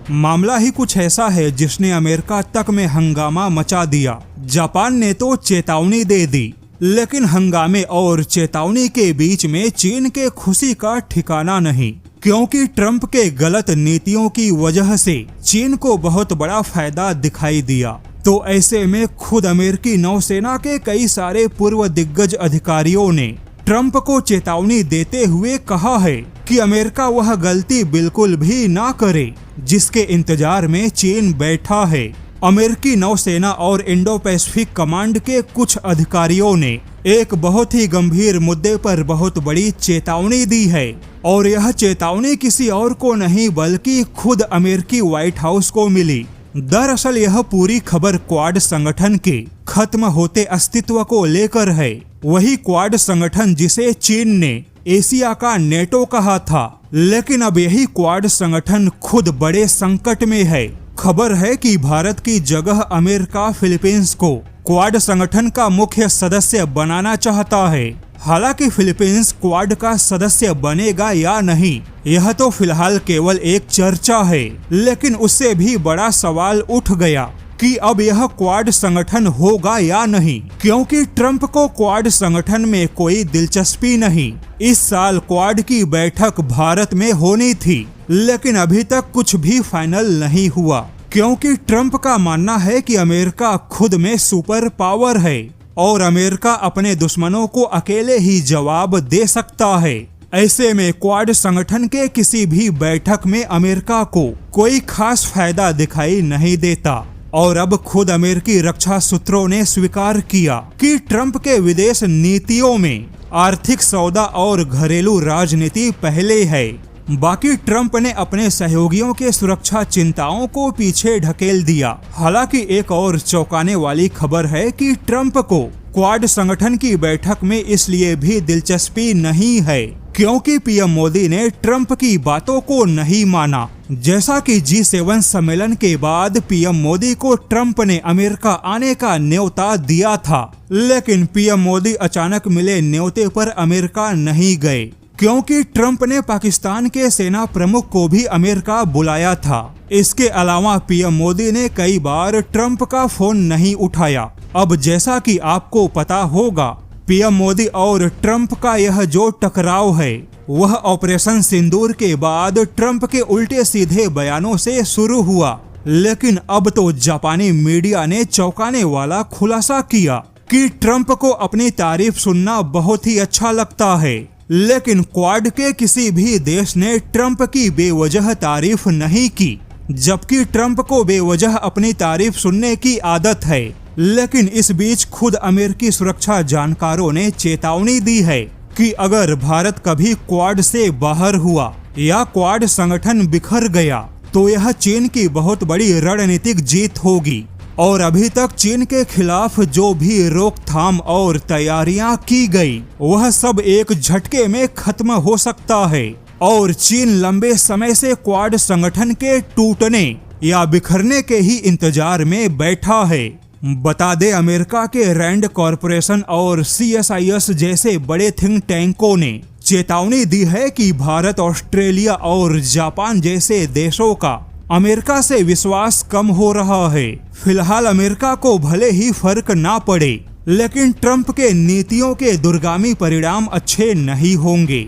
मामला ही कुछ ऐसा है जिसने अमेरिका तक में हंगामा मचा दिया। जापान ने तो चेतावनी दे दी, लेकिन हंगामे और चेतावनी के बीच में चीन के खुशी का ठिकाना नहीं, क्योंकि ट्रंप के गलत नीतियों की वजह से चीन को बहुत बड़ा फायदा दिखाई दिया। तो ऐसे में खुद अमेरिकी नौसेना के कई सारे पूर्व दिग्गज अधिकारियों ने ट्रंप को चेतावनी देते हुए कहा है कि अमेरिका वह गलती बिल्कुल भी ना करे जिसके इंतजार में चीन बैठा है। अमेरिकी नौसेना और इंडो पैसिफिक कमांड के कुछ अधिकारियों ने एक बहुत ही गंभीर मुद्दे पर बहुत बड़ी चेतावनी दी है, और यह चेतावनी किसी और को नहीं बल्कि खुद अमेरिकी व्हाइट हाउस को मिली। दरअसल यह पूरी खबर क्वाड संगठन के खत्म होते अस्तित्व को लेकर है। वही क्वाड संगठन जिसे चीन ने एशिया का नेटो कहा था, लेकिन अब यही क्वाड संगठन खुद बड़े संकट में है। खबर है कि भारत की जगह अमेरिका फिलीपींस को क्वाड संगठन का मुख्य सदस्य बनाना चाहता है। हालांकि फिलीपींस क्वाड का सदस्य बनेगा या नहीं, यह तो फिलहाल केवल एक चर्चा है, लेकिन उससे भी बड़ा सवाल उठ गया कि अब यह क्वाड संगठन होगा या नहीं, क्योंकि ट्रंप को क्वाड संगठन में कोई दिलचस्पी नहीं। इस साल क्वाड की बैठक भारत में होनी थी, लेकिन अभी तक कुछ भी फाइनल नहीं हुआ, क्योंकि ट्रंप का मानना है कि अमेरिका खुद में सुपर पावर है और अमेरिका अपने दुश्मनों को अकेले ही जवाब दे सकता है। ऐसे में क्वाड संगठन के किसी भी बैठक में अमेरिका को कोई खास फायदा दिखाई नहीं देता, और अब खुद अमेरिकी रक्षा सूत्रों ने स्वीकार किया कि ट्रंप के विदेश नीतियों में आर्थिक सौदा और घरेलू राजनीति पहले है। बाकी ट्रंप ने अपने सहयोगियों के सुरक्षा चिंताओं को पीछे ढकेल दिया। हालांकि एक और चौंकाने वाली खबर है कि ट्रंप को क्वाड संगठन की बैठक में इसलिए भी दिलचस्पी नहीं है क्योंकि पीएम मोदी ने ट्रंप की बातों को नहीं माना। जैसा कि G7 सम्मेलन के बाद पीएम मोदी को ट्रंप ने अमेरिका आने का न्योता दिया था, लेकिन पीएम मोदी अचानक मिले न्योते पर अमेरिका नहीं गए, क्योंकि ट्रंप ने पाकिस्तान के सेना प्रमुख को भी अमेरिका बुलाया था। इसके अलावा पीएम मोदी ने कई बार ट्रंप का फोन नहीं उठाया। अब जैसा कि आपको पता होगा, पीएम मोदी और ट्रंप का यह जो टकराव है वह ऑपरेशन सिंदूर के बाद ट्रंप के उल्टे सीधे बयानों से शुरू हुआ, लेकिन अब तो जापानी मीडिया ने चौंकाने वाला खुलासा किया कि ट्रंप को अपनी तारीफ सुनना बहुत ही अच्छा लगता है, लेकिन क्वाड के किसी भी देश ने ट्रंप की बेवजह तारीफ नहीं की, जबकि ट्रंप को बेवजह अपनी तारीफ सुनने की आदत है। लेकिन इस बीच खुद अमेरिकी सुरक्षा जानकारों ने चेतावनी दी है कि अगर भारत कभी क्वाड से बाहर हुआ या क्वाड संगठन बिखर गया तो यह चीन की बहुत बड़ी रणनीतिक जीत होगी, और अभी तक चीन के खिलाफ जो भी रोकथाम और तैयारियां की गई वह सब एक झटके में खत्म हो सकता है, और चीन लंबे समय से क्वाड संगठन के टूटने या बिखरने के ही इंतजार में बैठा है। बता दे, अमेरिका के रैंड कॉरपोरेशन और CSIS जैसे बड़े थिंक टैंकों ने चेतावनी दी है कि भारत, ऑस्ट्रेलिया और जापान जैसे देशों का अमेरिका से विश्वास कम हो रहा है। फिलहाल अमेरिका को भले ही फर्क ना पड़े, लेकिन ट्रंप के नीतियों के दूरगामी परिणाम अच्छे नहीं होंगे।